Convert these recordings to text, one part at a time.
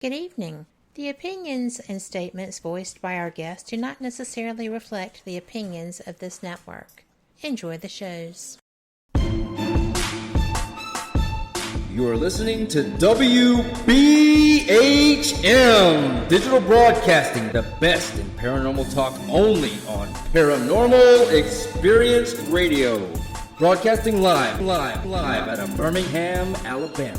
Good evening. The opinions and statements voiced by our guests do not necessarily reflect the opinions of this network. Enjoy the shows. You are listening to WBHM Digital Broadcasting, the best in paranormal talk only on Paranormal Experience Radio. Broadcasting live out of Birmingham, Alabama.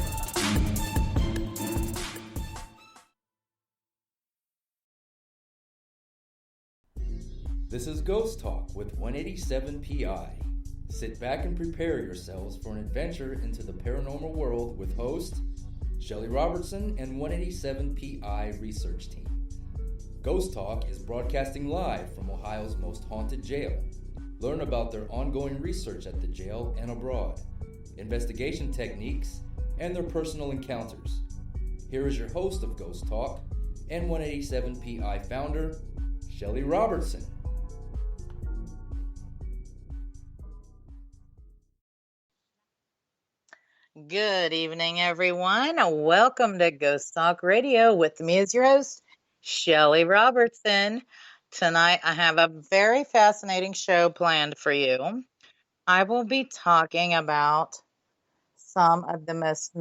This is Ghost Talk with 187 PI. Sit back and prepare yourselves for an adventure into the paranormal world with host Shelly Robertson and 187 PI research team. Ghost Talk is broadcasting live from Ohio's most haunted jail. Learn about their ongoing research at the jail and abroad, investigation techniques, and their personal encounters. Here is your host of Ghost Talk and 187 PI founder, Shelly Robertson. Good evening, everyone. Welcome to Ghost Talk Radio. With me as your host, Shelly Robertson. Tonight, I have a very fascinating show planned for you. I will be talking about some of the most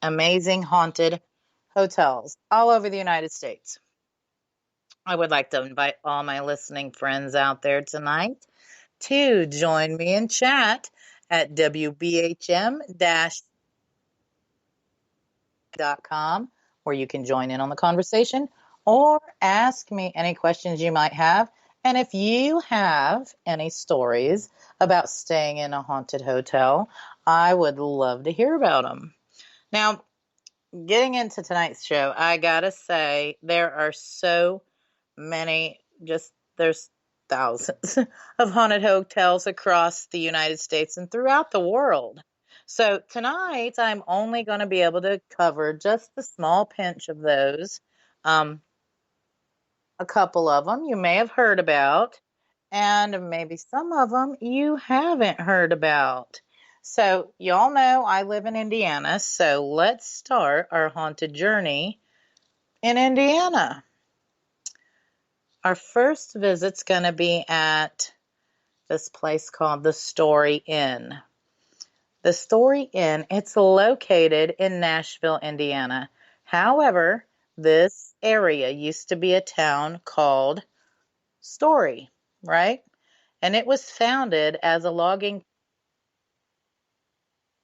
amazing haunted hotels all over the United States. I would like to invite all my listening friends out there tonight to join me in chat at WBHM-DB.com, where you can join in on the conversation or ask me any questions you might have. And if you have any stories about staying in a haunted hotel, I would love to hear about them. Now, getting into tonight's show, I gotta say there are so many, there's thousands of haunted hotels across the United States and throughout the world. So tonight, I'm only going to be able to cover just a small pinch of those. A couple of them you may have heard about, and maybe some of them you haven't heard about. So y'all know I live in Indiana, so let's start our haunted journey in Indiana. Our first visit's going to be at this place called the Story Inn. The Story Inn, it's located in Nashville, Indiana. However, this area used to be a town called Story, right? And it was founded as a logging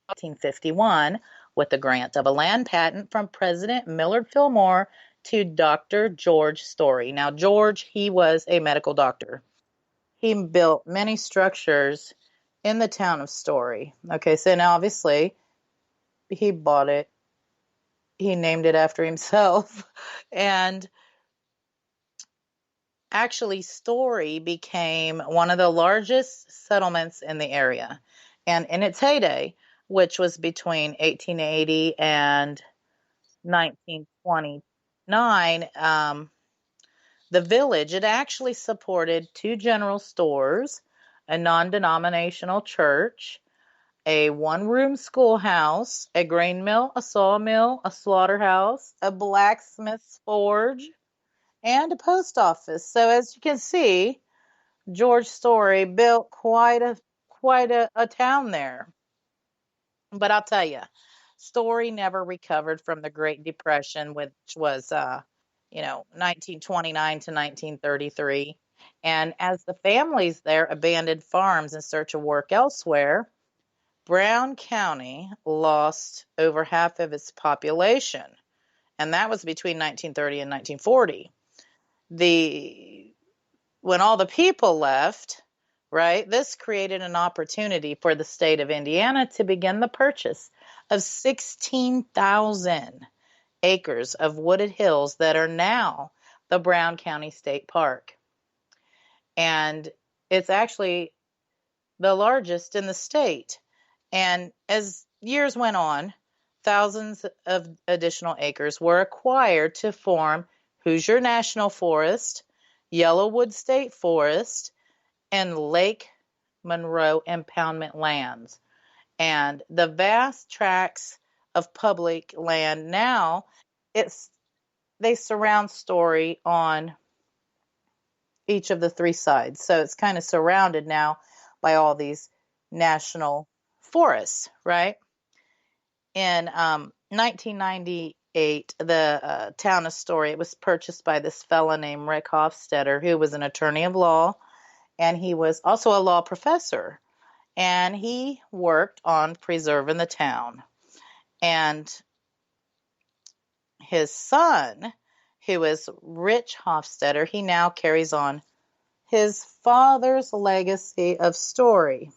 1951 with the grant of a land patent from President Millard Fillmore to Dr. George Story. Now, George, he was a medical doctor. He built many structures in the town of Story. Okay, so now obviously he bought it. He named it after himself. And actually, Story became one of the largest settlements in the area. And in its heyday, which was between 1880 and 1929, the village, it actually supported 2 general stores, a non-denominational church, a 1-room schoolhouse, a grain mill, a sawmill, a slaughterhouse, a blacksmith's forge, and a post office. So as you can see, George Story built quite a town there. But I'll tell you, Story never recovered from the Great Depression, which was 1929 to 1933. And as the families there abandoned farms in search of work elsewhere, Brown County lost over half of its population. And that was between 1930 and 1940. When all the people left, right, this created an opportunity for the state of Indiana to begin the purchase of 16,000 acres of wooded hills that are now the Brown County State Park. And it's actually the largest in the state. And as years went on, thousands of additional acres were acquired to form Hoosier National Forest, Yellowwood State Forest, and Lake Monroe impoundment lands. And the vast tracts of public land now, it's they surround Story on each of the three sides. So it's kind of surrounded now by all these national forests, right? In 1998, the town of Story, it was purchased by this fellow named Rick Hofstetter, who was an attorney of law, and he was also a law professor. And he worked on preserving the town. And his son, who is Rich Hofstetter, he now carries on his father's legacy of Story.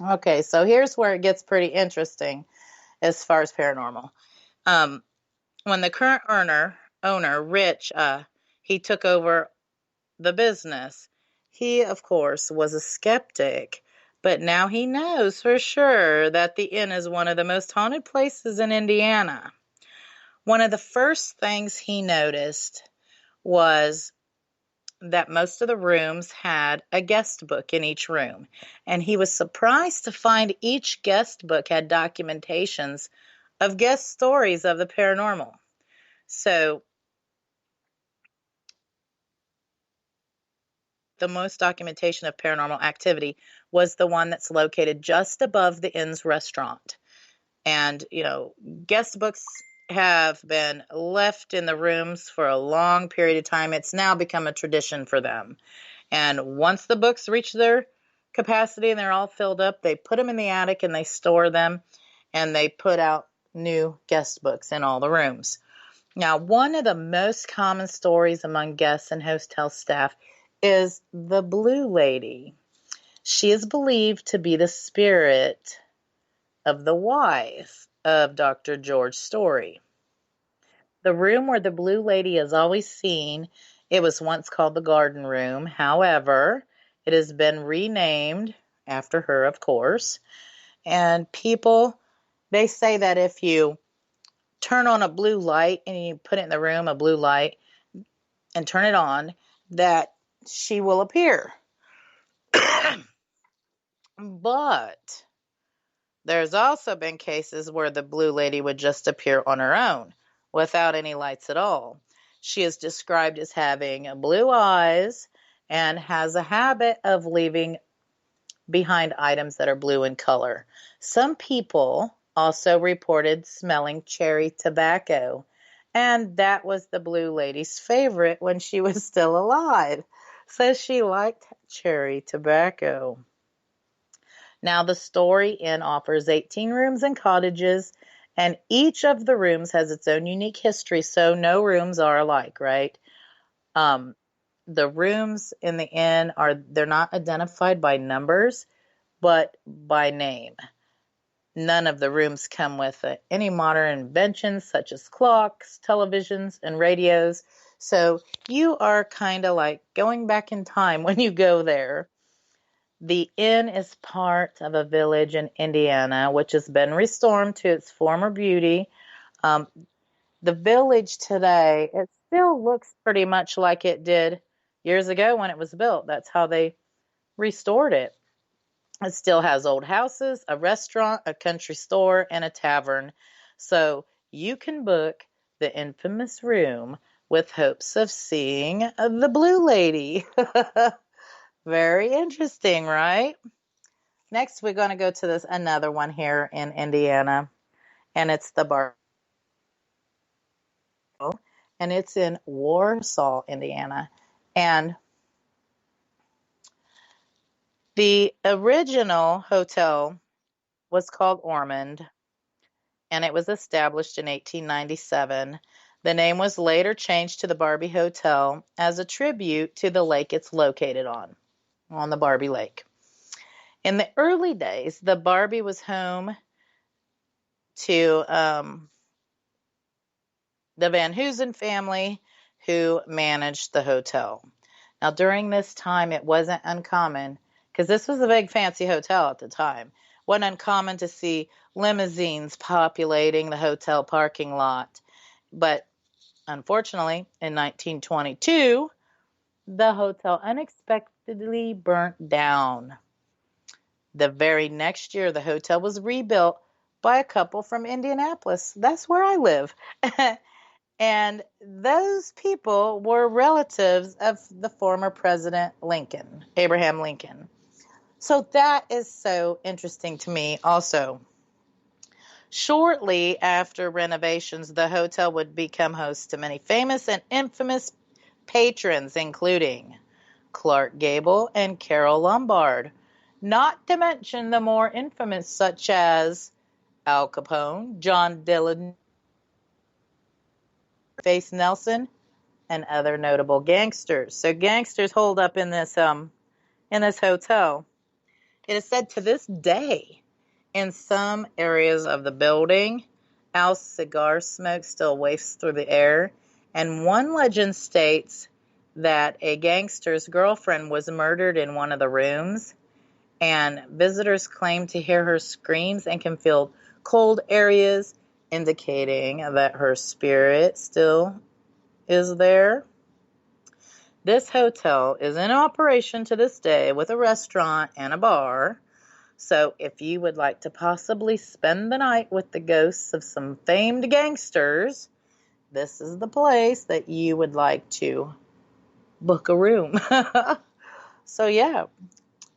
Okay, so here's where it gets pretty interesting as far as paranormal. When the current owner Rich, he took over the business, he, of course, was a skeptic, but now he knows for sure that the inn is one of the most haunted places in Indiana. One of the first things he noticed was that most of the rooms had a guest book in each room, and he was surprised to find each guest book had documentations of guest stories of the paranormal. So the most documentation of paranormal activity was the one that's located just above the inn's restaurant. And, guest books have been left in the rooms for a long period of time. It's now become a tradition for them. And once the books reach their capacity and they're all filled up, they put them in the attic and they store them, and they put out new guest books in all the rooms. Now, one of the most common stories among guests and hotel staff is the Blue Lady. She is believed to be the spirit of the wife of Dr. George Story. The room where the Blue Lady is always seen, it was once called the Garden Room. However, it has been renamed after her, of course. And people, they say that if you turn on a blue light and you put it in the room, a blue light, and turn it on, that she will appear. But there's also been cases where the Blue Lady would just appear on her own without any lights at all. She is described as having blue eyes and has a habit of leaving behind items that are blue in color. Some people also reported smelling cherry tobacco, and that was the Blue Lady's favorite when she was still alive. So she liked cherry tobacco. Now, the Story Inn offers 18 rooms and cottages, and each of the rooms has its own unique history, so no rooms are alike, right? The rooms in the inn they're not identified by numbers, but by name. None of the rooms come with any modern inventions such as clocks, televisions, and radios. So you are kind of like going back in time when you go there. The inn is part of a village in Indiana, which has been restored to its former beauty. The village today, it still looks pretty much like it did years ago when it was built. That's how they restored it. It still has old houses, a restaurant, a country store, and a tavern. So you can book the infamous room with hopes of seeing the Blue Lady. Very interesting, right? Next, we're going to go to another one here in Indiana, and it's the Bar. And it's in Warsaw, Indiana. And the original hotel was called Ormond, and it was established in 1897. The name was later changed to the Barbie Hotel as a tribute to the lake it's located on the Barbie Lake. In the early days, the Barbie was home to the Van Hoosen family, who managed the hotel. Now, during this time, it wasn't uncommon, because this was a big fancy hotel at the time, wasn't uncommon to see limousines populating the hotel parking lot. But unfortunately, in 1922, the hotel unexpectedly burnt down. The very next year, the hotel was rebuilt by a couple from Indianapolis. That's where I live. And those people were relatives of the former President Lincoln, Abraham Lincoln. So that is so interesting to me also. Shortly after renovations, the hotel would become host to many famous and infamous patrons, including Clark Gable and Carol Lombard, not to mention the more infamous such as Al Capone, John Dillon, Face Nelson, and other notable gangsters. So gangsters hold up in this hotel. It is said to this day, in some areas of the building, Al's cigar smoke still wafts through the air, and one legend states that a gangster's girlfriend was murdered in one of the rooms, and visitors claim to hear her screams and can feel cold areas, indicating that her spirit still is there. This hotel is in operation to this day with a restaurant and a bar. So if you would like to possibly spend the night with the ghosts of some famed gangsters, this is the place that you would like to book a room. So yeah,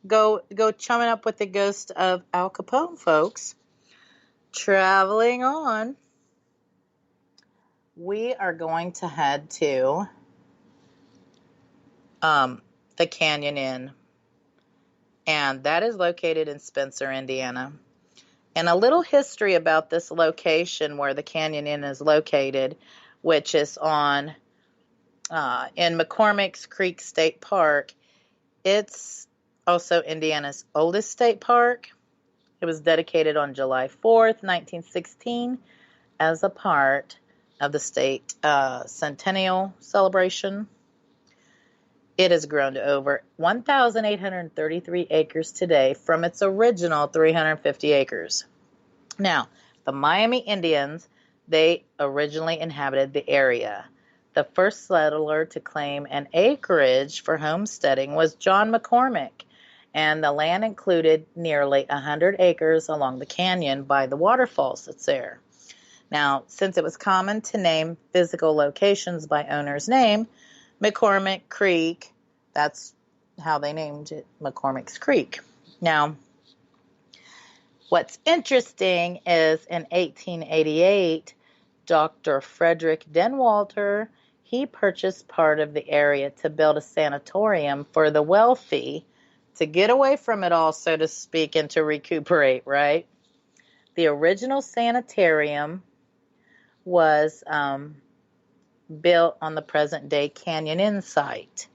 go chumming up with the ghost of Al Capone, folks. Traveling on, we are going to head to the Canyon Inn, and that is located in Spencer, Indiana. And a little history about this location where the Canyon Inn is located, which is on in McCormick's Creek State Park. It's also Indiana's oldest state park. It was dedicated on July 4th, 1916, as a part of the state centennial celebration. It has grown to over 1,833 acres today from its original 350 acres. Now, the Miami Indians, they originally inhabited the area. The first settler to claim an acreage for homesteading was John McCormick, and the land included nearly 100 acres along the canyon by the waterfalls that's there. Now, since it was common to name physical locations by owner's name, McCormick Creek, that's how they named it, McCormick's Creek. Now, what's interesting is in 1888, Dr. Frederick Denwalter, he purchased part of the area to build a sanatorium for the wealthy to get away from it all, so to speak, and to recuperate, right? The original sanitarium was built on the present-day Canyon Inn site,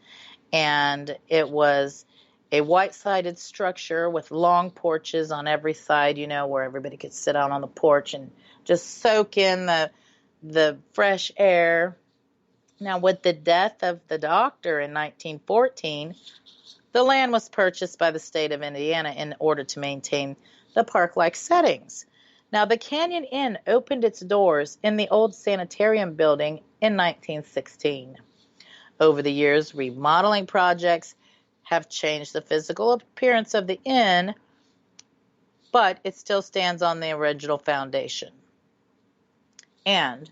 and it was a white-sided structure with long porches on every side, where everybody could sit out on the porch and just soak in the fresh air. Now, with the death of the doctor in 1914, the land was purchased by the state of Indiana in order to maintain the park-like settings. Now, the Canyon Inn opened its doors in the old sanitarium building in 1916. Over the years, remodeling projects have changed the physical appearance of the inn, but it still stands on the original foundation. And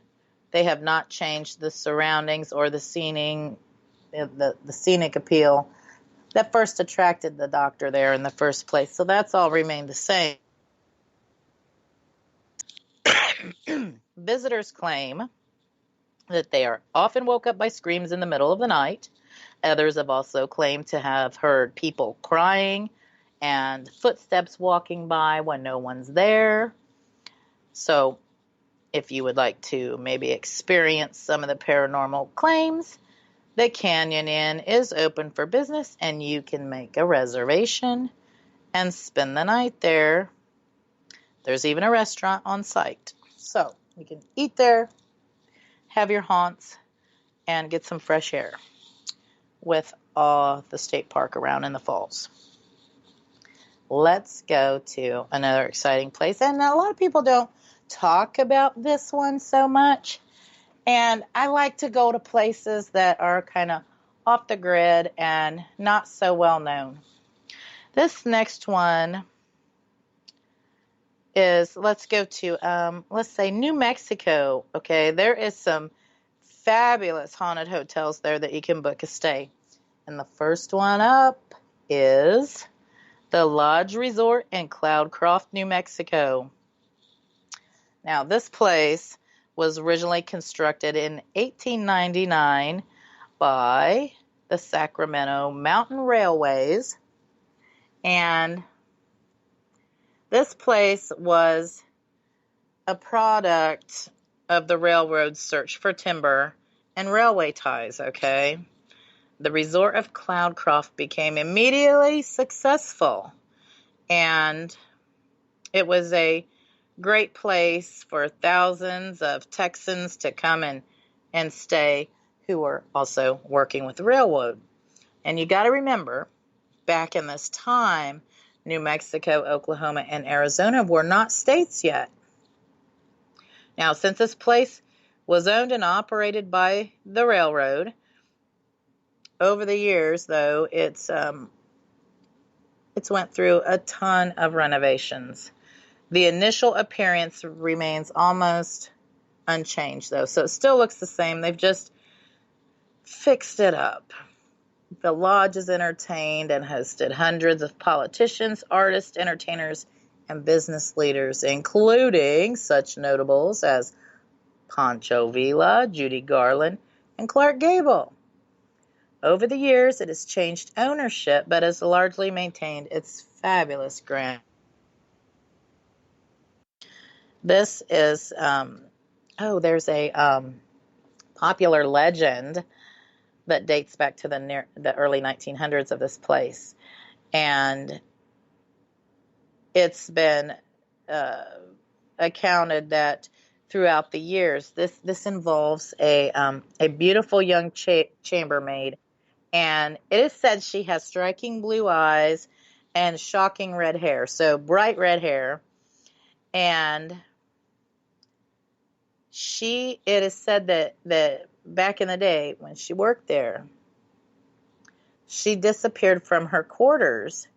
they have not changed the surroundings or the scenic appeal that first attracted the doctor there in the first place. So that's all remained the same. Visitors claim that they are often woke up by screams in the middle of the night. Others have also claimed to have heard people crying and footsteps walking by when no one's there. So if you would like to maybe experience some of the paranormal claims, the Canyon Inn is open for business, and you can make a reservation and spend the night there. There's even a restaurant on site. So you can eat there, have your haunts, and get some fresh air with the state park around in the falls. Let's go to another exciting place. And a lot of people don't talk about this one so much. And I like to go to places that are kind of off the grid and not so well known. This next one is, let's go to, let's say New Mexico. Okay, there is some fabulous haunted hotels there that you can book a stay. And the first one up is the Lodge Resort in Cloudcroft, New Mexico. Now, this place was originally constructed in 1899 by the Sacramento Mountain Railways, and this place was a product of the railroad's search for timber and railway ties, okay? The resort of Cloudcroft became immediately successful, and it was a great place for thousands of Texans to come and stay who were also working with the railroad. And you got to remember, back in this time, New Mexico, Oklahoma, and Arizona were not states yet. Now, since this place was owned and operated by the railroad, over the years, though, it's went through a ton of renovations. The initial appearance remains almost unchanged, though, so it still looks the same. They've just fixed it up. The lodge has entertained and hosted hundreds of politicians, artists, entertainers, and business leaders, including such notables as Pancho Villa, Judy Garland, and Clark Gable. Over the years, it has changed ownership, but has largely maintained its fabulous grand. This is, there's a popular legend that dates back to the early 1900s of this place. And it's been accounted that throughout the years, this involves a beautiful young chambermaid. And it is said she has striking blue eyes and shocking red hair. So bright red hair. And it is said that back in the day when she worked there, she disappeared from her quarters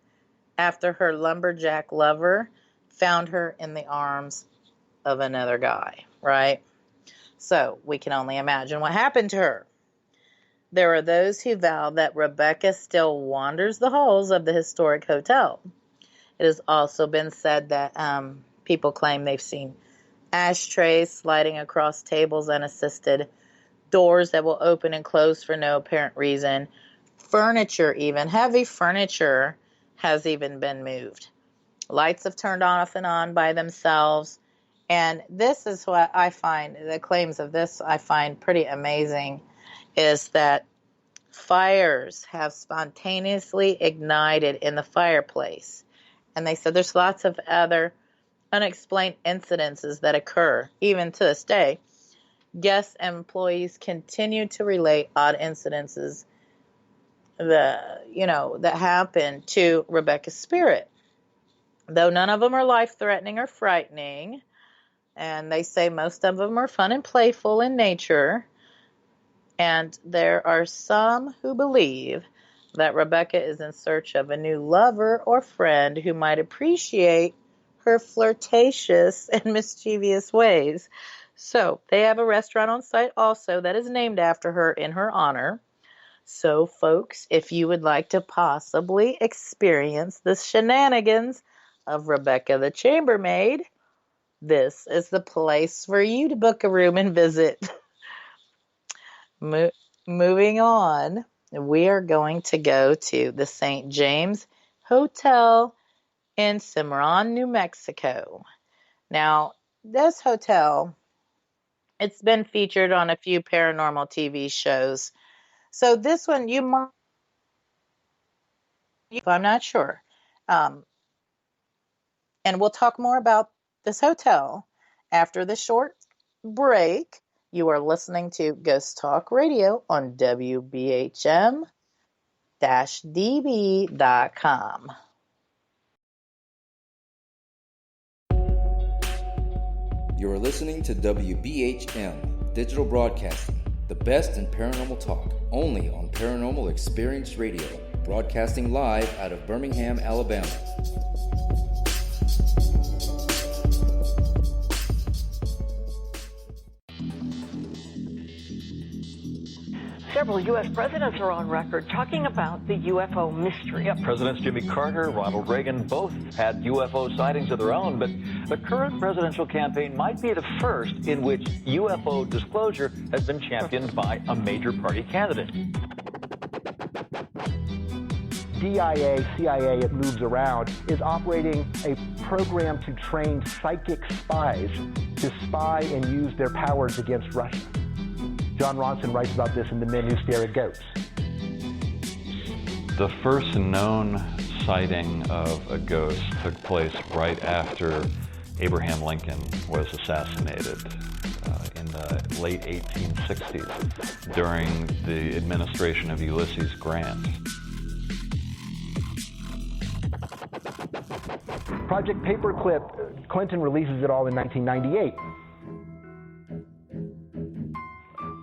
after her lumberjack lover found her in the arms of another guy, right? So we can only imagine what happened to her. There are those who vow that Rebecca still wanders the halls of the historic hotel. It has also been said that people claim they've seen ashtrays sliding across tables unassisted, doors that will open and close for no apparent reason, furniture even, heavy furniture has even been moved. Lights have turned off and on by themselves, and this is what I find, the claims of this I find pretty amazing, is that fires have spontaneously ignited in the fireplace. And they said there's lots of other unexplained incidences that occur, even to this day. Guests and employees continue to relate odd incidences that happen to Rebecca's spirit. Though none of them are life-threatening or frightening, and they say most of them are fun and playful in nature, and there are some who believe that Rebecca is in search of a new lover or friend who might appreciate her flirtatious and mischievous ways. So they have a restaurant on site also that is named after her in her honor. So folks, if you would like to possibly experience the shenanigans of Rebecca the chambermaid, this is the place for you to book a room and visit. Moving on, we are going to go to the St. James Hotel in Cimarron, New Mexico. Now, this hotel, it's been featured on a few paranormal TV shows. So this one, you might, I'm not sure. And we'll talk more about this hotel after the short break. You are listening to Ghost Talk Radio on WBHM-DB.com. You're listening to WBHM Digital Broadcasting, the best in paranormal talk, only on Paranormal Experience Radio, broadcasting live out of Birmingham, Alabama. Several U.S. presidents are on record talking about the UFO mystery. Yeah, Presidents Jimmy Carter, Ronald Reagan both had UFO sightings of their own, but the current presidential campaign might be the first in which UFO disclosure has been championed by a major party candidate. DIA, CIA, it moves around, is operating a program to train psychic spies to spy and use their powers against Russia. John Ronson writes about this in The Men Who Stare at Goats. The first known sighting of a ghost took place right after Abraham Lincoln was assassinated in the late 1860s during the administration of Ulysses Grant. Project Paperclip, Clinton releases it all in 1998.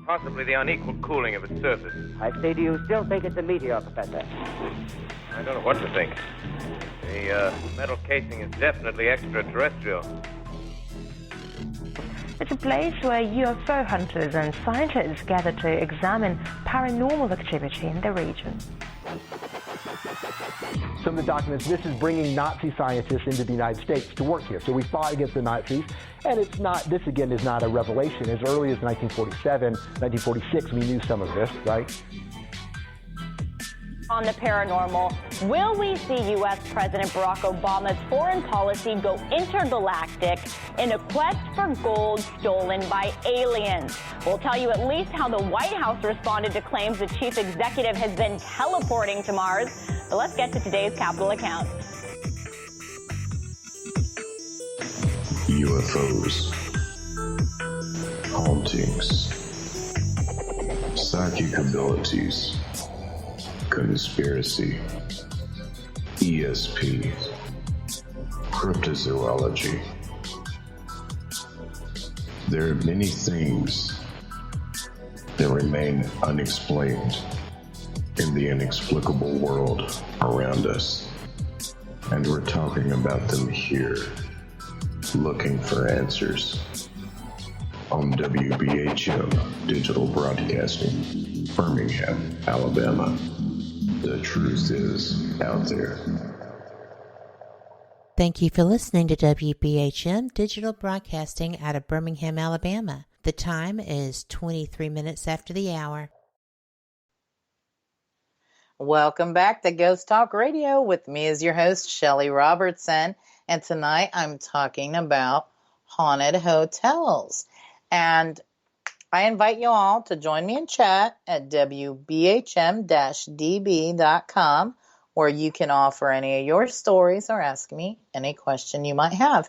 Possibly the unequal cooling of its surface. I say, do you still think it's a meteor, Professor? I don't know what to think. The metal casing is definitely extraterrestrial. It's a place where UFO hunters and scientists gather to examine paranormal activity in the region. Some of the documents, this is bringing Nazi scientists into the United States to work here. So we fought against the Nazis, and it's not, this again is not a revelation. As early as 1947, 1946, we knew some of this, right? On the paranormal, will we see U.S. President Barack Obama's foreign policy go intergalactic in a quest for gold stolen by aliens? We'll tell you at least how the White House responded to claims the chief executive has been teleporting to Mars. But let's get to today's Capitol account. UFOs, hauntings, psychic abilities, conspiracy, ESP, cryptozoology. There are many things that remain unexplained in the inexplicable world around us, and we're talking about them here, looking for answers on WBHM Digital Broadcasting, Birmingham, Alabama. The truth is out there. Thank you for listening to WBHM Digital Broadcasting out of Birmingham, Alabama. The time is 23 minutes after the hour. Welcome back to Ghost Talk Radio with me as your host, Shelly Robertson. And tonight I'm talking about haunted hotels. And I invite you all to join me in chat at WBHM-DB.com, where you can offer any of your stories or ask me any question you might have.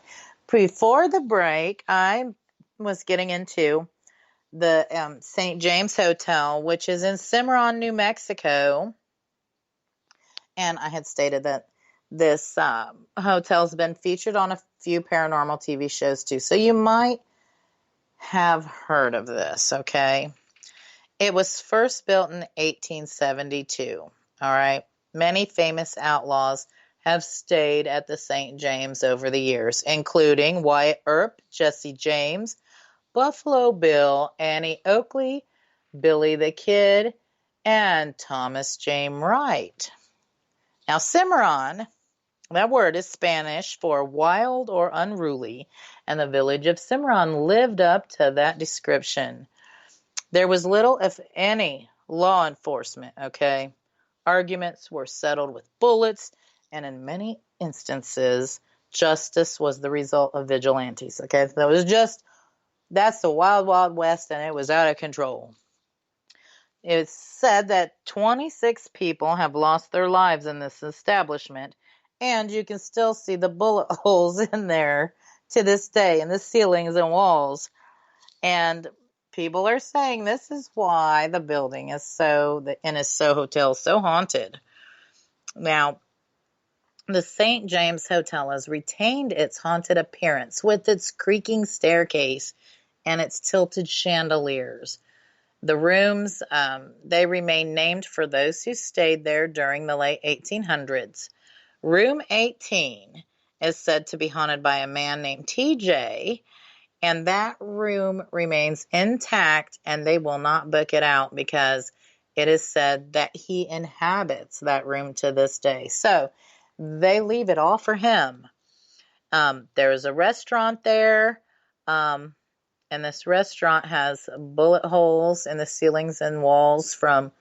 Before the break, I was getting into the St. James Hotel, which is in Cimarron, New Mexico. And I had stated that this hotel's been featured on a few paranormal TV shows too. So you might have heard of this, okay? It was first built in 1872, all right? Many famous outlaws have stayed at the St. James over the years, including Wyatt Earp, Jesse James, Buffalo Bill, Annie Oakley, Billy the Kid, and Thomas James Wright. Now, Cimarron, that word is Spanish for wild or unruly, and the village of Cimarron lived up to that description. There was little, if any, law enforcement, okay? Arguments were settled with bullets, and in many instances, justice was the result of vigilantes, okay? So it was just, that's the wild, wild west, and it was out of control. It's said that 26 people have lost their lives in this establishment, and you can still see the bullet holes in there to this day, in the ceilings and walls. And people are saying this is why the building is so, the NSO Hotel is so haunted. Now, the St. James Hotel has retained its haunted appearance with its creaking staircase and its tilted chandeliers. The rooms, they remain named for those who stayed there during the late 1800s. Room 18 is said to be haunted by a man named TJ, and that room remains intact, and they will not book it out because it is said that he inhabits that room to this day. So they leave it all for him. There is a restaurant there, and this restaurant has bullet holes in the ceilings and walls from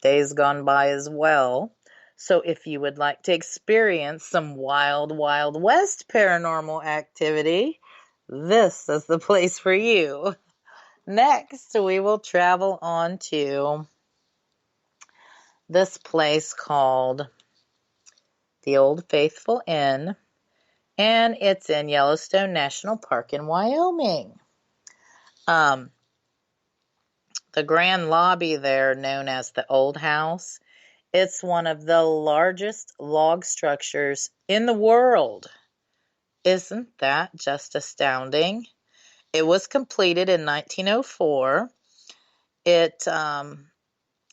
days gone by as well. So if you would like to experience some wild, Wild West paranormal activity, this is the place for you. Next, we will travel on to this place called the Old Faithful Inn, and it's in Yellowstone National Park in Wyoming. The grand lobby there, known as the Old House, it's one of the largest log structures in the world. Isn't that just astounding? It was completed in 1904. It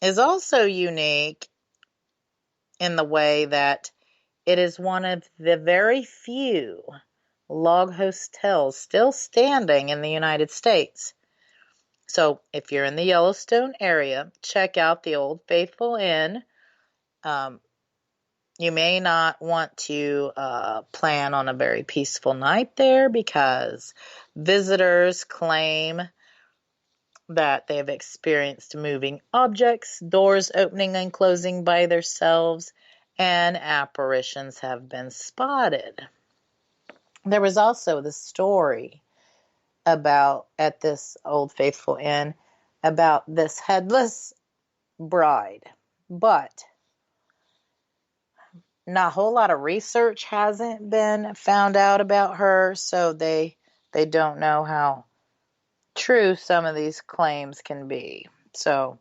is also unique in the way that it is one of the very few log hotels still standing in the United States. So if you're in the Yellowstone area, check out the Old Faithful Inn. You may not want to plan on a very peaceful night there because visitors claim that they've experienced moving objects, doors opening and closing by themselves, and apparitions have been spotted. There was also the story about, at this Old Faithful Inn, about this headless bride, but not a whole lot of research hasn't been found out about her, so they don't know how true some of these claims can be. So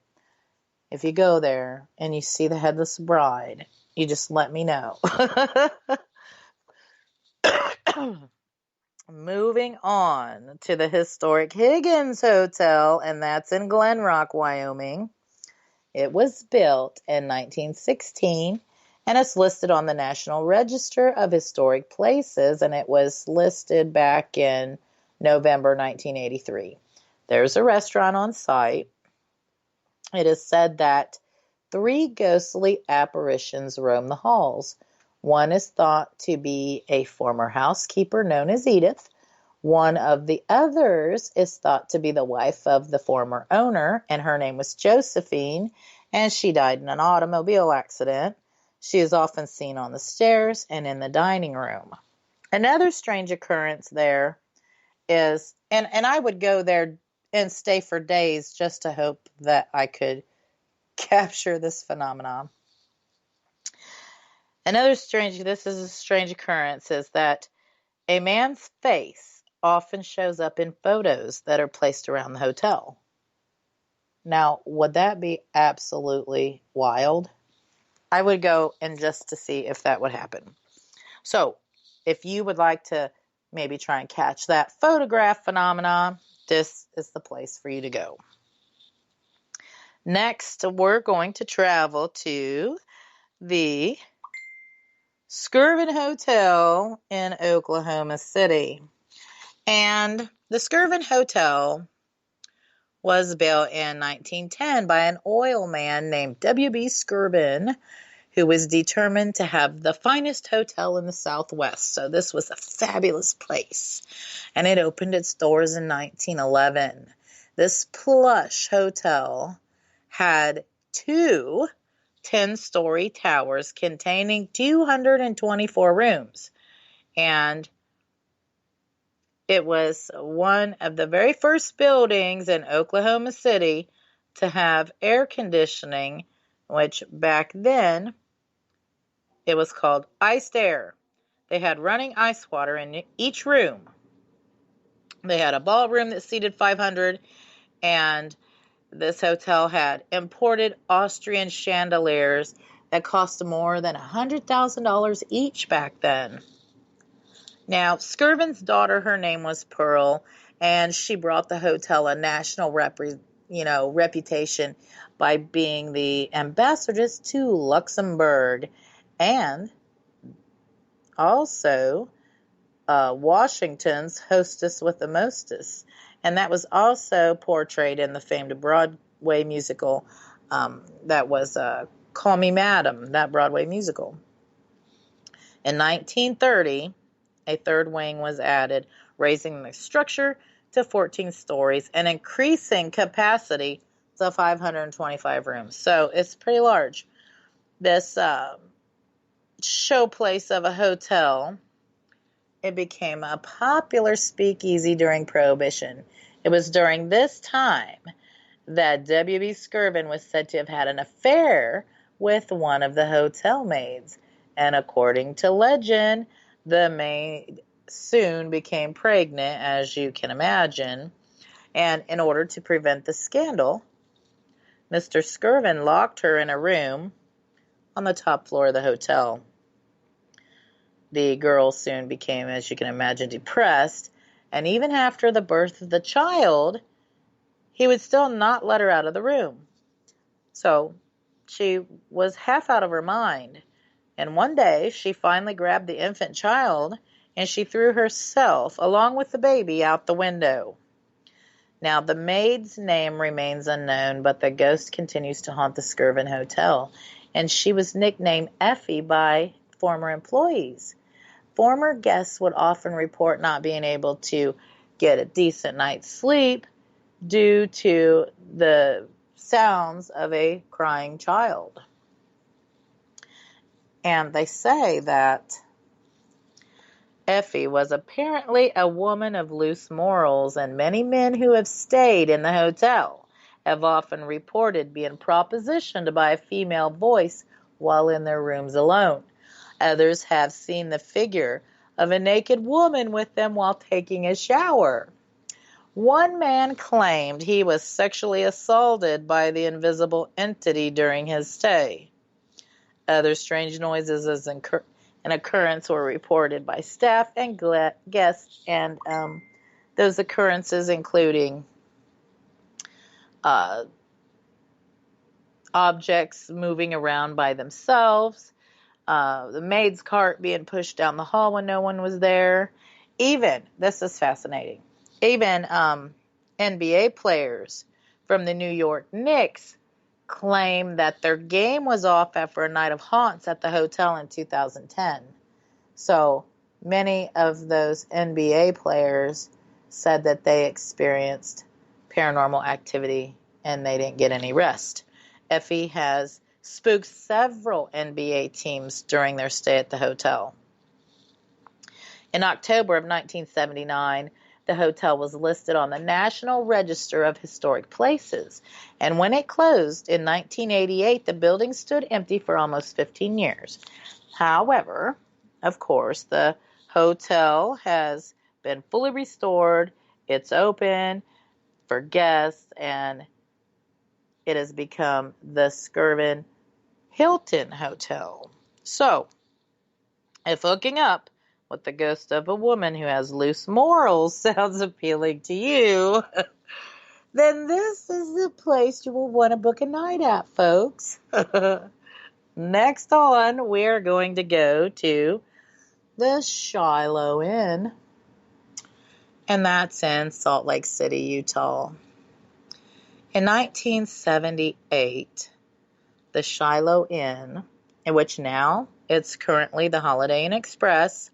if you go there and you see the headless bride, you just let me know. Moving on to the historic Higgins Hotel, and that's in Glen Rock, Wyoming. It was built in 1916, and it's listed on the National Register of Historic Places, and it was listed back in November 1983. There's a restaurant on site. It is said that 3 ghostly apparitions roam the halls. One is thought to be a former housekeeper known as Edith. One of the others is thought to be the wife of the former owner, and her name was Josephine, and she died in an automobile accident. She is often seen on the stairs and in the dining room. Another strange occurrence there is, and I would go there and stay for days just to hope that I could capture this phenomenon. This is a strange occurrence, is that a man's face often shows up in photos that are placed around the hotel. Now, would that be absolutely wild? I would go and just to see if that would happen. So, if you would like to maybe try and catch that photograph phenomenon, this is the place for you to go. Next, we're going to travel to the Skirvin Hotel in Oklahoma City. And the Skirvin Hotel was built in 1910 by an oil man named W.B. Skirvin, who was determined to have the finest hotel in the Southwest. So this was a fabulous place. And it opened its doors in 1911. This plush hotel had 2 10-story towers containing 224 rooms. And it was one of the very first buildings in Oklahoma City to have air conditioning, which back then it was called iced air. They had running ice water in each room. They had a ballroom that seated 500, and this hotel had imported Austrian chandeliers that cost more than $100,000 each back then. Now, Skirvin's daughter, her name was Pearl, and she brought the hotel a national reputation by being the ambassadress to Luxembourg, and also Washington's hostess with the mostest. And that was also portrayed in the famed Broadway musical That was Call Me Madam, that Broadway musical. In 1930, a third wing was added, raising the structure to 14 stories and increasing capacity to 525 rooms. So it's pretty large. This showplace of a hotel, it became a popular speakeasy during Prohibition. It was during this time that W.B. Skirvin was said to have had an affair with one of the hotel maids. And according to legend, the maid soon became pregnant, as you can imagine. And in order to prevent the scandal, Mr. Skirvin locked her in a room on the top floor of the hotel. The girl soon became, as you can imagine, depressed. And even after the birth of the child, he would still not let her out of the room. So she was half out of her mind. And one day, she finally grabbed the infant child and she threw herself, along with the baby, out the window. Now, the maid's name remains unknown, but the ghost continues to haunt the Skirvin Hotel. And she was nicknamed Effie by former employees. Former guests would often report not being able to get a decent night's sleep due to the sounds of a crying child. And they say that Effie was apparently a woman of loose morals, and many men who have stayed in the hotel have often reported being propositioned by a female voice while in their rooms alone. Others have seen the figure of a naked woman with them while taking a shower. One man claimed he was sexually assaulted by the invisible entity during his stay. Other strange noises as an occurrence were reported by staff and guests, and those occurrences including objects moving around by themselves, the maid's cart being pushed down the hall when no one was there. Even, this is fascinating, even NBA players from the New York Knicks claim that their game was off after a night of haunts at the hotel in 2010. So many of those NBA players said that they experienced paranormal activity and they didn't get any rest. Effie has spooked several NBA teams during their stay at the hotel. In October of 1979, the hotel was listed on the National Register of Historic Places, and when it closed in 1988, the building stood empty for almost 15 years. However, of course, the hotel has been fully restored. It's open for guests, and it has become the Skirvin Hilton Hotel. So, if hooking up with the ghost of a woman who has loose morals sounds appealing to you, then this is the place you will want to book a night at, folks. Next on, we're going to go to the Shiloh Inn, and that's in Salt Lake City, Utah. In 1978, the Shiloh Inn, in which now it's currently the Holiday Inn Express,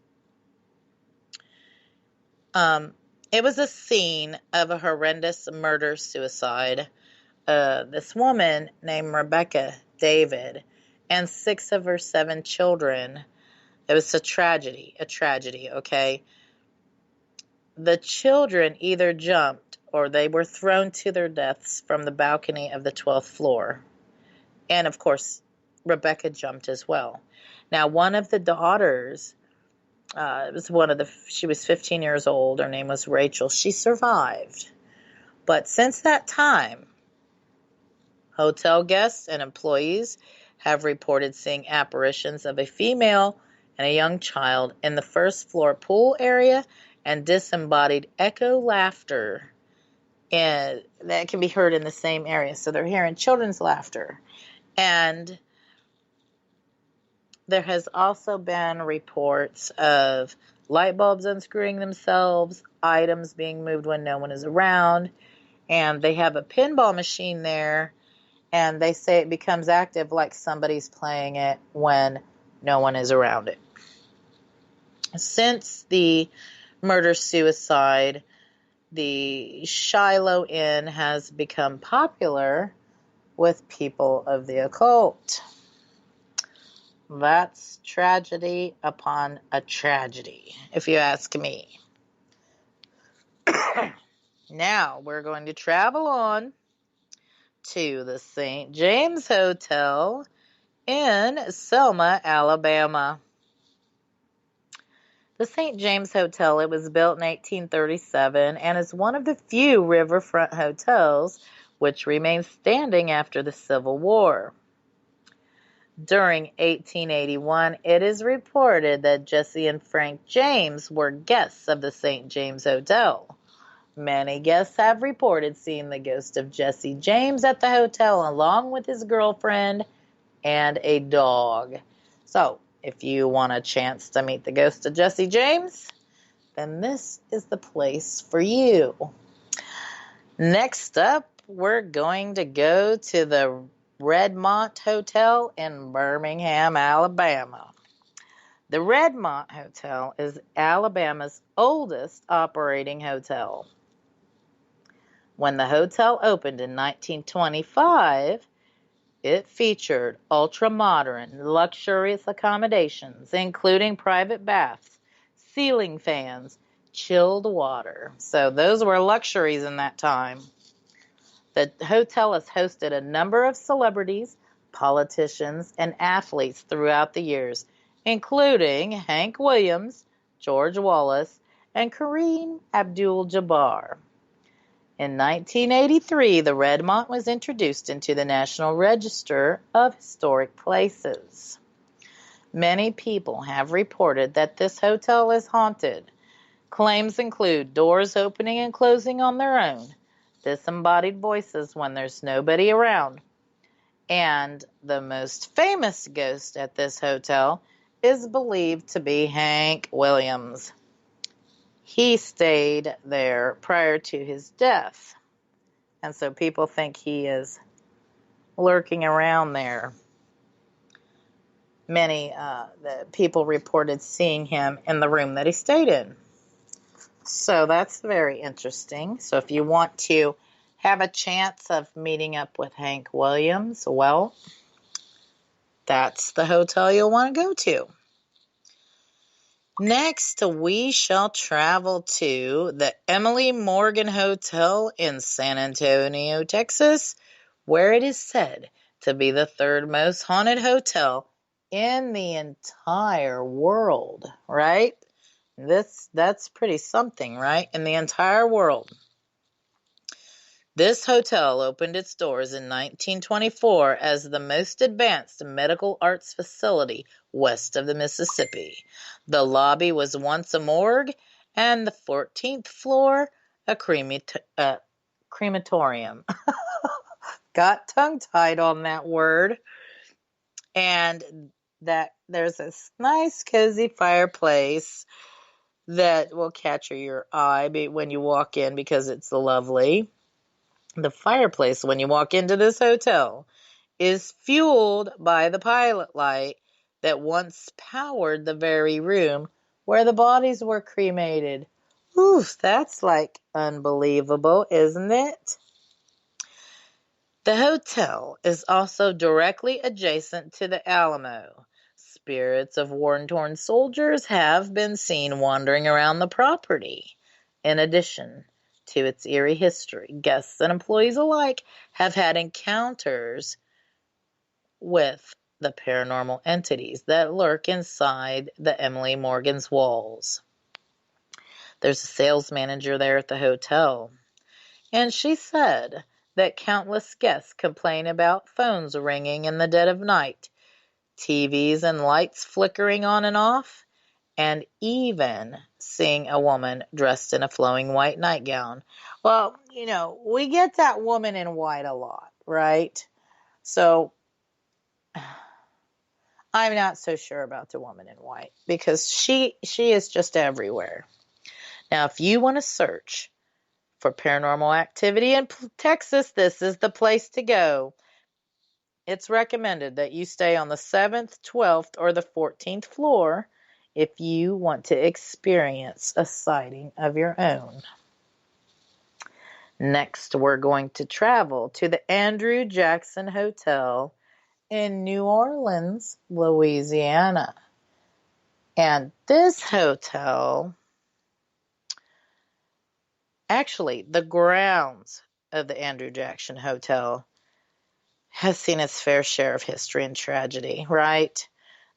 it was a scene of a horrendous murder-suicide. This woman named Rebecca David and 6 of her 7 children. It was a tragedy, okay? The children either jumped or they were thrown to their deaths from the balcony of the 12th floor. And, of course, Rebecca jumped as well. Now, one of the daughters, she was 15 years old. Her name was Rachel. She survived. But since that time, hotel guests and employees have reported seeing apparitions of a female and a young child in the first floor pool area and disembodied echo laughter. And that can be heard in the same area. So they're hearing children's laughter. And there has also been reports of light bulbs unscrewing themselves, items being moved when no one is around, and they have a pinball machine there, and they say it becomes active like somebody's playing it when no one is around it. Since the murder-suicide, the Shiloh Inn has become popular with people of the occult. That's tragedy upon a tragedy, if you ask me. Now, we're going to travel on to the St. James Hotel in Selma, Alabama. The St. James Hotel, it was built in 1837 and is one of the few riverfront hotels which remained standing after the Civil War. During 1881, it is reported that Jesse and Frank James were guests of the St. James Hotel. Many guests have reported seeing the ghost of Jesse James at the hotel along with his girlfriend and a dog. So, if you want a chance to meet the ghost of Jesse James, then this is the place for you. Next up, we're going to go to the Redmont Hotel in Birmingham, Alabama. The Redmont Hotel is Alabama's oldest operating hotel. When the hotel opened in 1925, it featured ultra-modern, luxurious accommodations, including private baths, ceiling fans, chilled water. So those were luxuries in that time. The hotel has hosted a number of celebrities, politicians, and athletes throughout the years, including Hank Williams, George Wallace, and Kareem Abdul-Jabbar. In 1983, the Redmont was introduced into the National Register of Historic Places. Many people have reported that this hotel is haunted. Claims include doors opening and closing on their own, disembodied voices when there's nobody around, and the most famous ghost at this hotel is believed to be Hank Williams. He stayed there prior to his death, and so people think he is lurking around there. Many the people reported seeing him in the room that he stayed in. So that's very interesting. So if you want to have a chance of meeting up with Hank Williams, well, that's the hotel you'll want to go to. Next, we shall travel to the Emily Morgan Hotel in San Antonio, Texas, where it is said to be the third most haunted hotel in the entire world, right? That's pretty something, right? In the entire world. This hotel opened its doors in 1924 as the most advanced medical arts facility west of the Mississippi. The lobby was once a morgue, and the 14th floor a crematorium. Got tongue-tied on that word. And that there's this nice, cozy fireplace that will catch your eye when you walk in because it's lovely. The fireplace, when you walk into this hotel, is fueled by the pilot light that once powered the very room where the bodies were cremated. Oof, that's like unbelievable, isn't it? The hotel is also directly adjacent to the Alamo. Spirits of war-torn soldiers have been seen wandering around the property. In addition to its eerie history, guests and employees alike have had encounters with the paranormal entities that lurk inside the Emily Morgan's walls. There's a sales manager there at the hotel, and she said that countless guests complain about phones ringing in the dead of night, TVs and lights flickering on and off, and even seeing a woman dressed in a flowing white nightgown. Well, we get that woman in white a lot, right? So I'm not so sure about the woman in white because she is just everywhere. Now, if you want to search for paranormal activity in Texas, this is the place to go. it's recommended that you stay on the 7th, 12th, or the 14th floor if you want to experience a sighting of your own. Next, we're going to travel to the Andrew Jackson Hotel in New Orleans, Louisiana. And this hotel, actually, the grounds of the Andrew Jackson Hotel has seen its fair share of history and tragedy, right?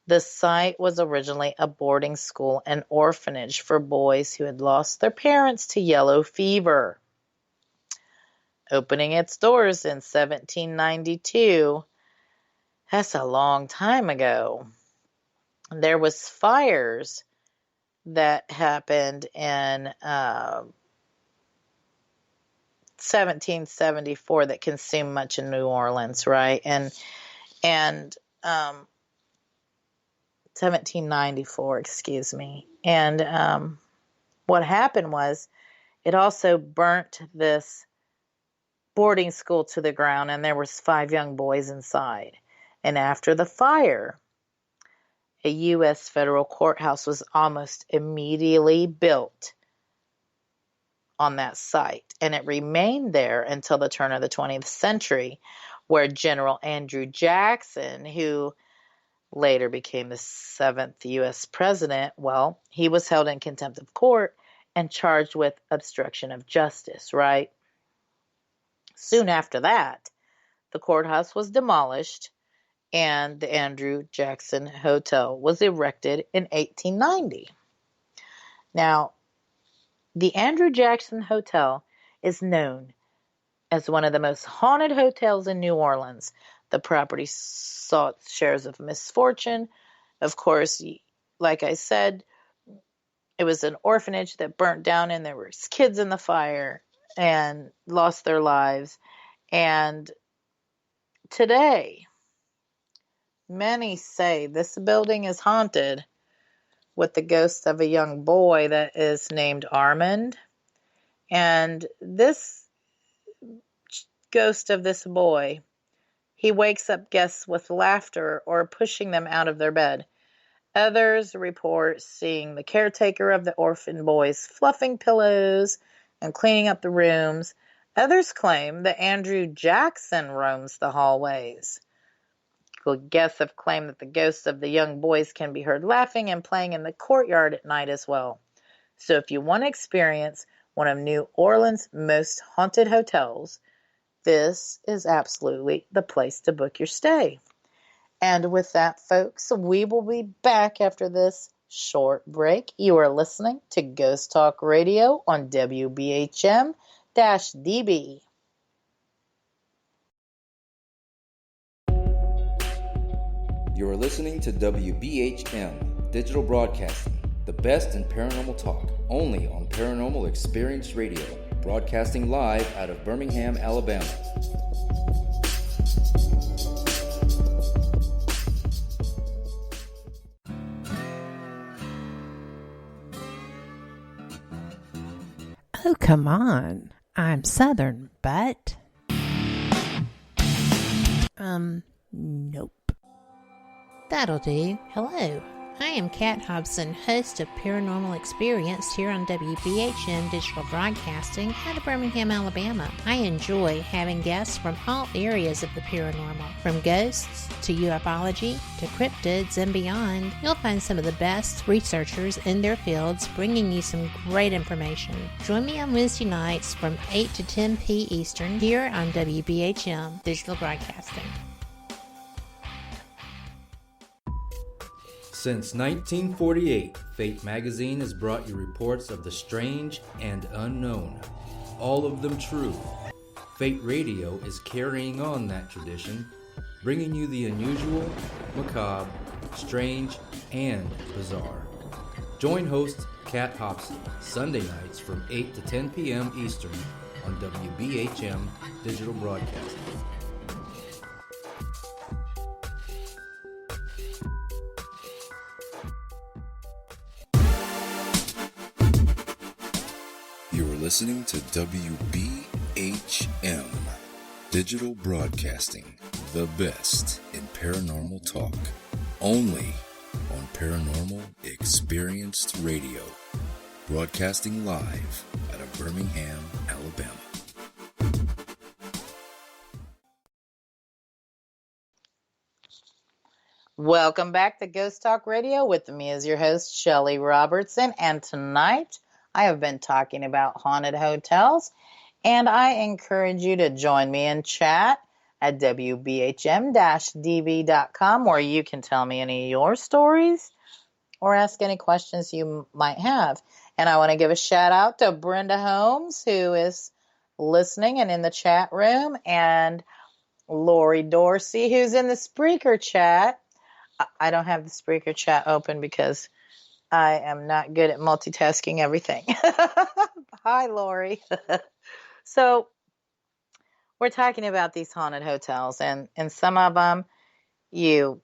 The site was originally a boarding school and orphanage for boys who had lost their parents to yellow fever. Opening its doors in 1792, that's a long time ago. There was fires that happened in 1774 that consumed much of New Orleans, right? And 1794, excuse me. And what happened was it also burnt this boarding school to the ground, and there was 5 young boys inside. And after the fire, a U.S. federal courthouse was almost immediately built on that site, and it remained there until the turn of the 20th century, where General Andrew Jackson, who later became the 7th U.S. president, well, he was held in contempt of court and charged with obstruction of justice, right? Soon after that, the courthouse was demolished and the Andrew Jackson Hotel was erected in 1890. Now, the Andrew Jackson Hotel is known as one of the most haunted hotels in New Orleans. The property saw its shares of misfortune. Of course, like I said, it was an orphanage that burnt down and there were kids in the fire and lost their lives. And today, many say this building is haunted with the ghost of a young boy that is named Armand. And this ghost of this boy, he wakes up guests with laughter or pushing them out of their bed. Others report seeing the caretaker of the orphan boys fluffing pillows and cleaning up the rooms. Others claim that Andrew Jackson roams the hallways. Guests have claimed that the ghosts of the young boys can be heard laughing and playing in the courtyard at night as well. So if you want to experience one of New Orleans' most haunted hotels, this is absolutely the place to book your stay. And with that, folks, we will be back after this short break. You are listening to Ghost Talk Radio on WBHM-DB. You are listening to WBHM Digital Broadcasting, the best in paranormal talk, only on Paranormal Experience Radio, broadcasting live out of Birmingham, Alabama. Oh, come on. I'm Southern, but... nope. That'll do. Hello. I am Kat Hobson, host of Paranormal Experience here on WBHM Digital Broadcasting out of Birmingham, Alabama. I enjoy having guests from all areas of the paranormal, from ghosts to ufology to cryptids and beyond. You'll find some of the best researchers in their fields bringing you some great information. Join me on Wednesday nights from 8 to 10 p. Eastern here on WBHM Digital Broadcasting. Since 1948, Fate magazine has brought you reports of the strange and unknown, all of them true. Fate Radio is carrying on that tradition, bringing you the unusual, macabre, strange, and bizarre. Join host Kat Hobson Sunday nights from 8 to 10 p.m. Eastern on WBHM Digital Broadcasting. Listening to WBHM Digital Broadcasting, The best in paranormal talk. Only on Paranormal Experienced Radio. Broadcasting live out of Birmingham, Alabama. Welcome back to Ghost Talk Radio. With me is your host, Shelly Robertson. And tonight I have been talking about haunted hotels. And I encourage you to join me in chat at WBHM-DB.com, where you can tell me any of your stories or ask any questions you might have. And I want to give a shout out to Brenda Holmes, who is listening and in the chat room, and Lori Dorsey, who's in the Spreaker chat. I don't have the Spreaker chat open because I am not good at multitasking everything. Hi, Lori. So we're talking about these haunted hotels, and some of them you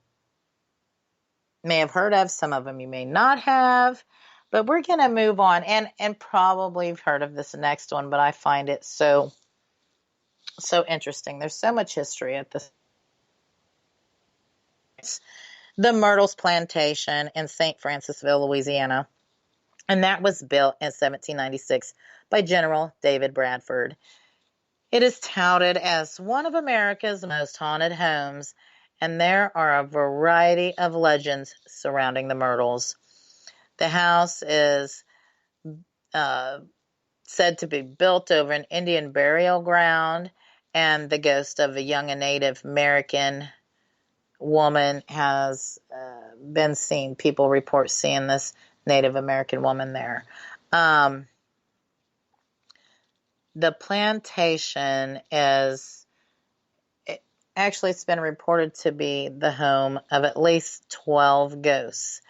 may have heard of, some of them you may not have, but we're going to move on, and probably you've heard of this next one, but I find it so interesting. There's so much history at this. The Myrtles Plantation in St. Francisville, Louisiana, and that was built in 1796 by General David Bradford. It is touted as one of America's most haunted homes, and there are a variety of legends surrounding the Myrtles. The house is said to be built over an Indian burial ground, and the ghost of a young and Native American woman has been seen. People report seeing this Native American woman there. The plantation it's been reported to be the home of at least 12 ghosts.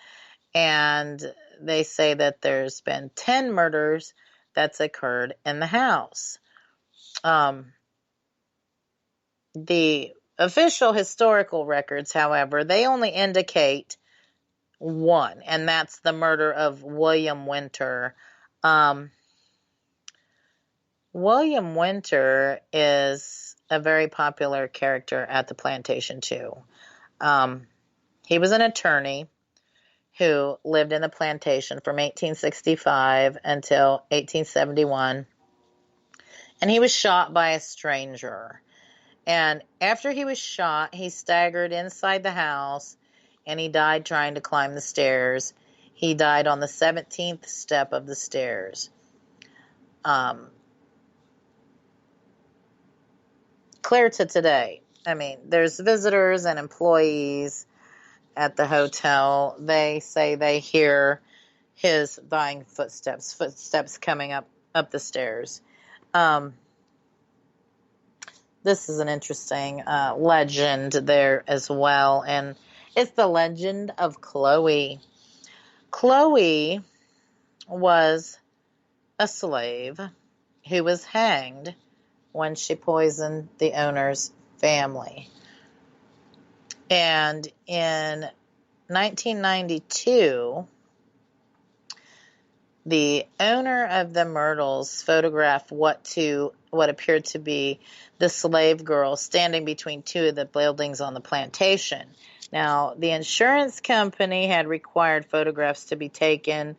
And they say that there's been 10 murders that's occurred in the house. The official historical records, however, they only indicate one, and that's the murder of William Winter. William Winter is a very popular character at the plantation, too. He was an attorney who lived in the plantation from 1865 until 1871, and he was shot by a stranger. And after he was shot, he staggered inside the house, and he died trying to climb the stairs. He died on the 17th step of the stairs. Clear to today. I mean, there's visitors and employees at the hotel. They say they hear his dying footsteps coming up the stairs. This is an interesting legend there as well, and it's the legend of Chloe. Chloe was a slave who was hanged when she poisoned the owner's family. And in 1992, the owner of the Myrtles photographed what appeared to be the slave girl standing between two of the buildings on the plantation. Now, the insurance company had required photographs to be taken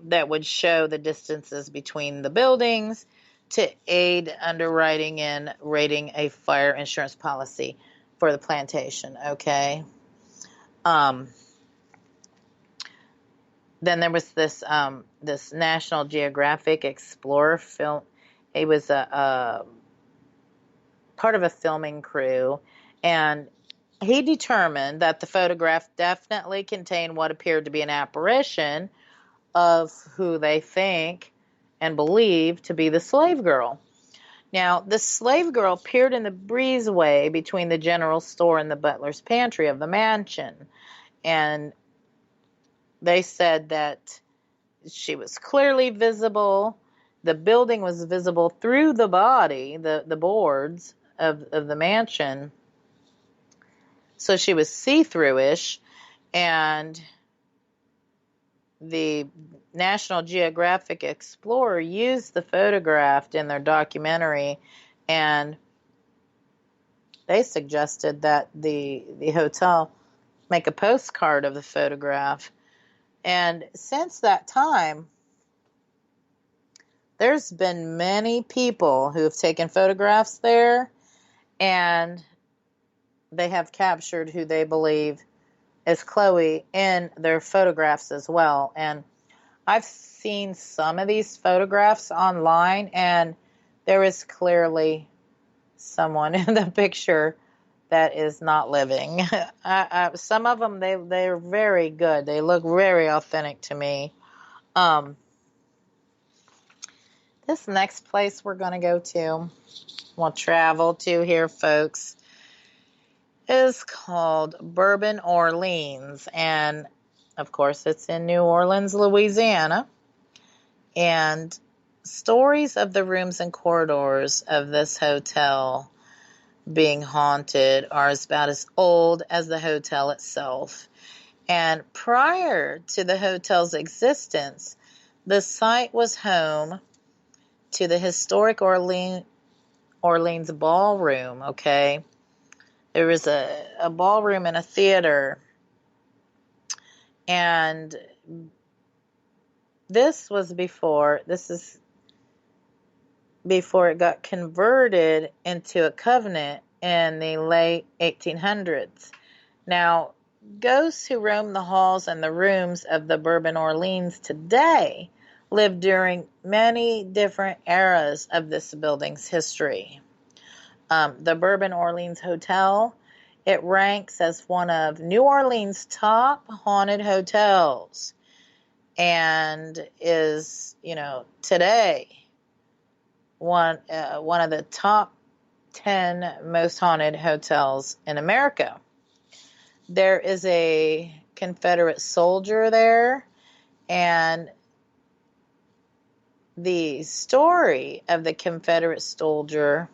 that would show the distances between the buildings to aid underwriting and rating a fire insurance policy for the plantation, okay? Then there was this National Geographic Explorer film. He was a part of a filming crew, and he determined that the photograph definitely contained what appeared to be an apparition of who they think and believe to be the slave girl. Now, the slave girl appeared in the breezeway between the general store and the butler's pantry of the mansion, and they said that she was clearly visible. The building was visible through the body, the boards of the mansion. So she was see-through-ish, and the National Geographic Explorer used the photograph in their documentary, and they suggested that the hotel make a postcard of the photograph. And since that time, there's been many people who have taken photographs there, and they have captured who they believe is Chloe in their photographs as well. And I've seen some of these photographs online, and there is clearly someone in the picture that is not living. Some of them, they're very good. They look very authentic to me. This next place we're going to go to, we'll travel to here, folks, is called Bourbon Orleans. And, of course, it's in New Orleans, Louisiana. And stories of the rooms and corridors of this hotel being haunted are about as old as the hotel itself. And prior to the hotel's existence, the site was home to the historic Orleans ballroom, okay? There was a ballroom and a theater. And this is before it got converted into a convent in the late 1800s. Now, ghosts who roam the halls and the rooms of the Bourbon Orleans today live during many different eras of this building's history. The Bourbon Orleans Hotel, it ranks as one of New Orleans' top haunted hotels, and is, today one of the top 10 most haunted hotels in America. There is a Confederate soldier there, and the story of the Confederate soldier,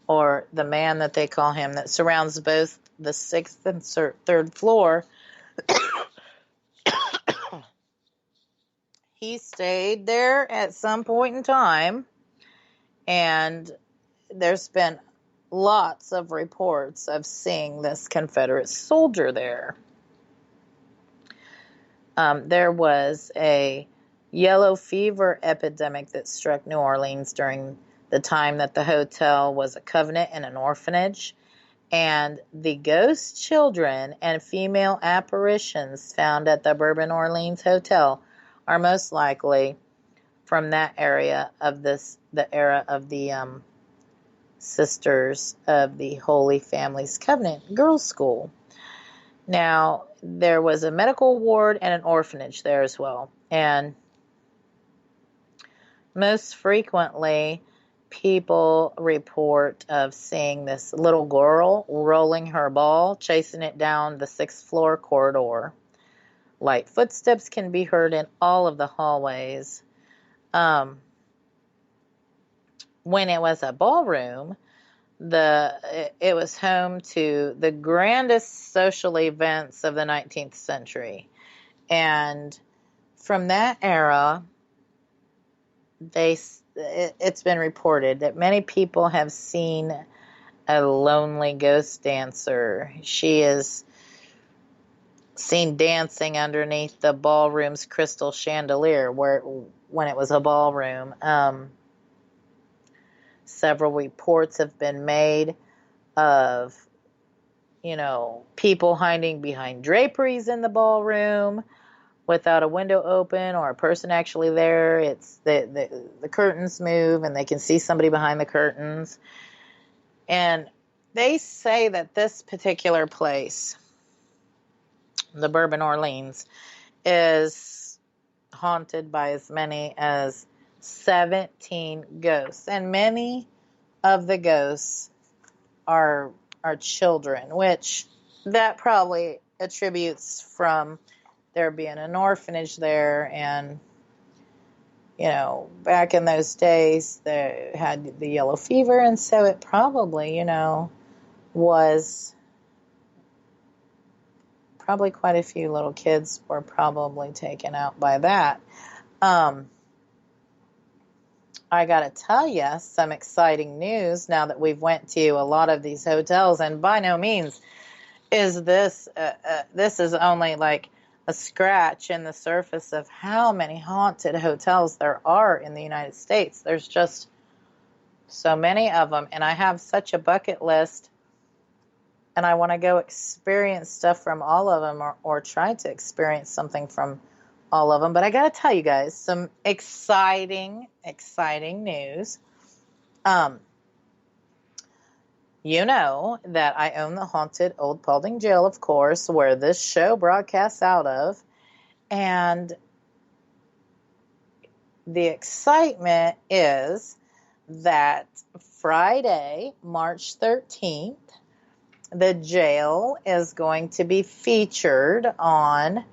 or the man that they call him, that surrounds both the 6th and 3rd floor, he stayed there at some point in time, and there's been lots of reports of seeing this Confederate soldier there. There was a yellow fever epidemic that struck New Orleans during the time that the hotel was a convent and an orphanage, and the ghost children and female apparitions found at the Bourbon Orleans Hotel are most likely from that area of the era of the Sisters of the Holy Family's Covenant Girls' School. Now, there was a medical ward and an orphanage there as well. And most frequently, people report of seeing this little girl rolling her ball, chasing it down the 6th floor corridor. Light footsteps can be heard in all of the hallways. When it was a ballroom, it was home to the grandest social events of the 19th century. And from that era, it's been reported that many people have seen a lonely ghost dancer. She is seen dancing underneath the ballroom's crystal chandelier when it was a ballroom. Several reports have been made of, people hiding behind draperies in the ballroom without a window open or a person actually there. It's the curtains move and they can see somebody behind the curtains. And they say that this particular place, the Bourbon Orleans, is haunted by as many as 17 ghosts, and many of the ghosts are children, which that probably attributes from there being an orphanage there, and back in those days they had the yellow fever, and so it probably was probably quite a few little kids were probably taken out by that. I got to tell you some exciting news now that we've went to a lot of these hotels, and by no means is this is only like a scratch in the surface of how many haunted hotels there are in the United States. There's just so many of them, and I have such a bucket list, and I want to go experience stuff from all of them, or try to experience something from all of them. But I got to tell you guys some exciting news. You know that I own the haunted Old Paulding Jail, of course, where this show broadcasts out of. And the excitement is that Friday, March 13th, the jail is going to be featured on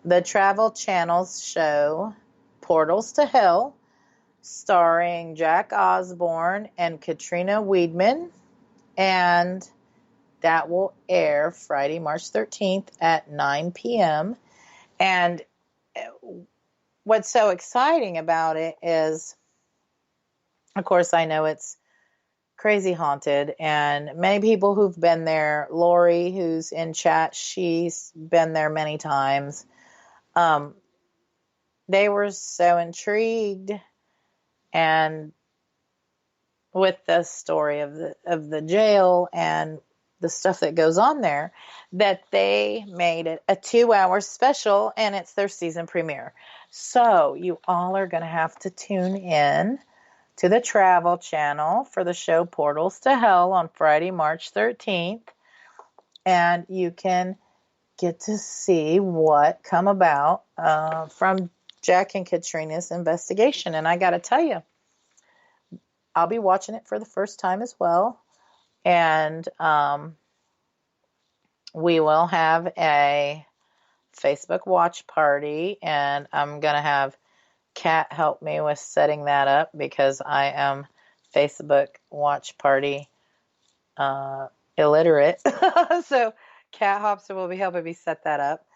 the Travel Channel's show Portals to Hell, starring Jack Osborne and Katrina Weidman. And that will air Friday, March 13th at 9 p.m. And what's so exciting about it is, of course, I know it's crazy haunted, and many people who've been there, Lori, who's in chat, she's been there many times. They were so intrigued and with the story of the jail and the stuff that goes on there, that they made it a 2-hour special, and it's their season premiere. So you all are going to have to tune in to the Travel Channel for the show Portals to Hell on Friday, March 13th, and you can get to see what come about from Jack and Katrina's investigation. And I got to tell you, I'll be watching it for the first time as well. And we will have a Facebook watch party, and I'm going to have Kat help me with setting that up because I am Facebook watch party illiterate. So Kat Hobson will be helping me set that up.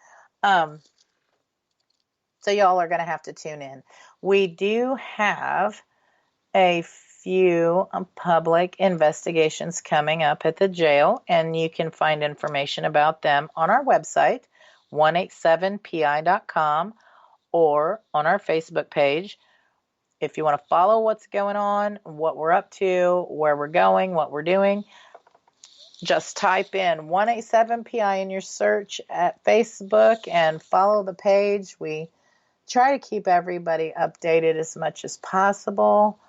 So y'all are going to have to tune in. We do have a few public investigations coming up at the jail, and you can find information about them on our website, 187pi.com, or on our Facebook page. If you want to follow what's going on, what we're up to, where we're going, what we're doing, just type in 187pi in your search at Facebook and follow the page. We try to keep everybody updated as much as possible.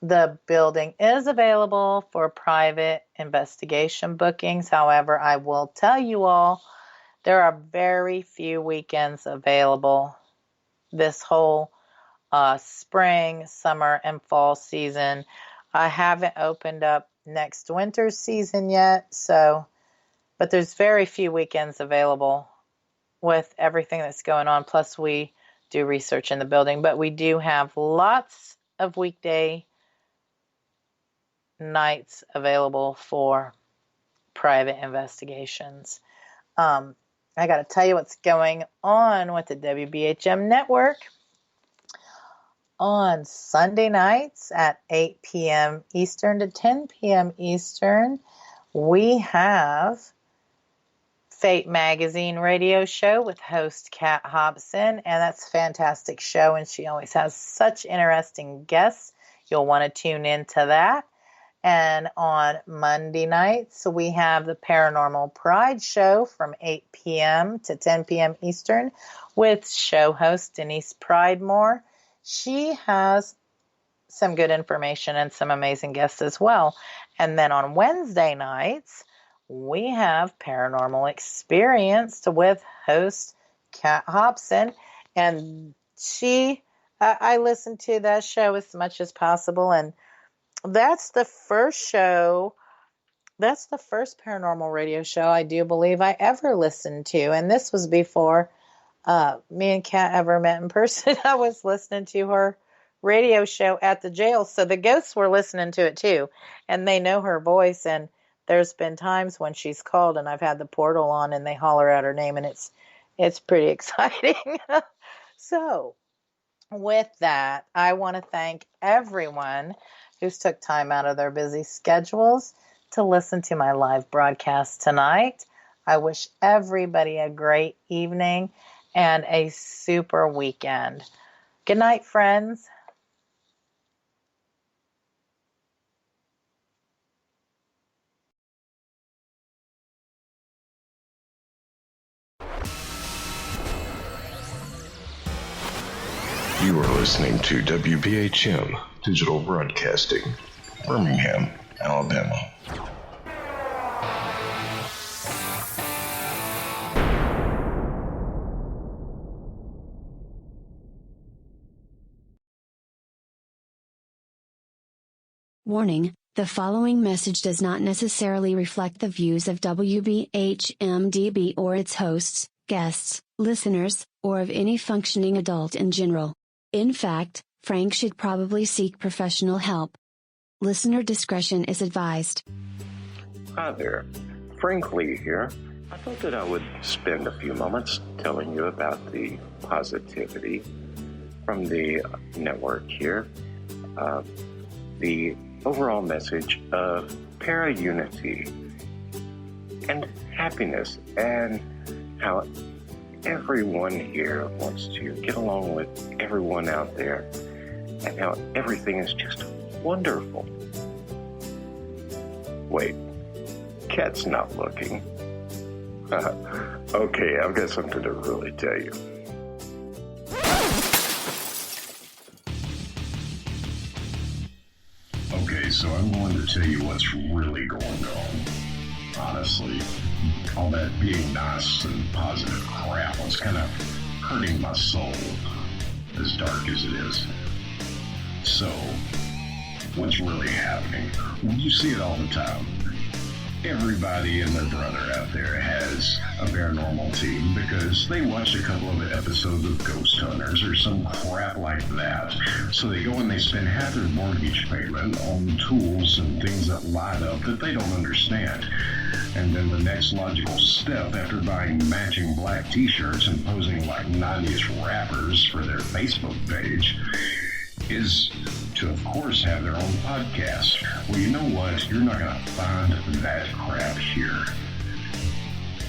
The building is available for private investigation bookings. However, I will tell you all, there are very few weekends available this whole spring, summer, and fall season. I haven't opened up next winter season yet, but there's very few weekends available with everything that's going on. Plus, we do research in the building, but we do have lots of weekday nights available for private investigations. I got to tell you what's going on with the WBHM network. On Sunday nights at 8 p.m. Eastern to 10 p.m. Eastern, we have Fate Magazine radio show with host Kat Hobson, and that's a fantastic show, and she always has such interesting guests. You'll want to tune into that. And on Monday nights, we have the Paranormal Pride show from 8 p.m. to 10 p.m. Eastern with show host Denise Pridemore. She has some good information and some amazing guests as well. And then on Wednesday nights, we have Paranormal Experienced with host Kat Hobson. And I listen to that show as much as possible, and that's the first show, that's the first paranormal radio show I do believe I ever listened to. And this was before me and Kat ever met in person. I was listening to her radio show at the jail. So the ghosts were listening to it too. And they know her voice. And there's been times when she's called and I've had the portal on and they holler out her name, and it's pretty exciting. So with that, I want to thank everyone who's took time out of their busy schedules to listen to my live broadcast tonight. I wish everybody a great evening and a super weekend. Good night, friends. You are listening to WBHM Digital Broadcasting, Birmingham, Alabama. Warning, the following message does not necessarily reflect the views of WBHM-DB or its hosts, guests, listeners, or of any functioning adult in general. In fact, Frank should probably seek professional help. Listener discretion is advised. Hi there, Frank Lee here. I thought that I would spend a few moments telling you about the positivity from the network here. The overall message of para-unity and happiness, and how everyone here wants to get along with everyone out there, and how everything is just wonderful. Wait, Cat's not looking. Okay, I've got something to really tell you. Okay, so I'm going to tell you what's really going on. Honestly, all that being nice and positive crap was kind of hurting my soul, as dark as it is. So, what's really happening? You see it all the time. Everybody and their brother out there has a paranormal team because they watched a couple of episodes of Ghost Hunters or some crap like that. So they go and they spend half their mortgage payment on tools and things that light up that they don't understand. And then the next logical step, after buying matching black t-shirts and posing like 90s rappers for their Facebook page, is to, of course, have their own podcast. Well, you know what? You're not going to find that crap here.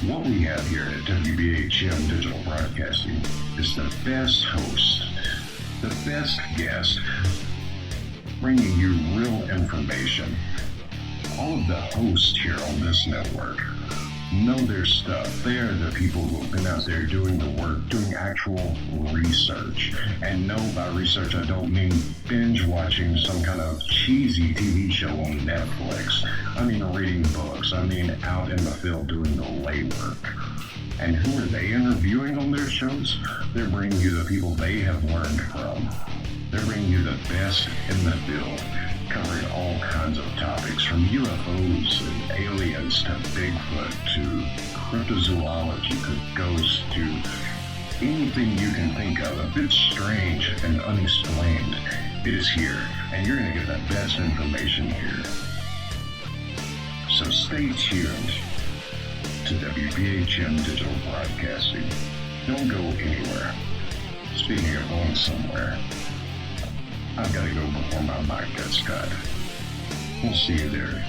What we have here at WBHM Digital Broadcasting is the best host, the best guest, bringing you real information. All of the hosts here on this network know their stuff. They are the people who have been out there doing the work, doing actual research. And no, by research, I don't mean binge watching some kind of cheesy TV show on Netflix. I mean reading books. I mean out in the field doing the legwork. And who are they interviewing on their shows? They're bringing you the people they have learned from. They're bringing you the best in the field, covering all kinds of topics, from UFOs and aliens to Bigfoot to cryptozoology to ghosts to anything you can think of, a bit strange and unexplained. It is here, and you're going to get the best information here. So stay tuned to WBHM Digital Broadcasting. Don't go anywhere. Speaking of going somewhere, I've got to go before my mic gets cut. We'll see you there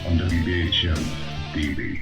on WBHM-DB.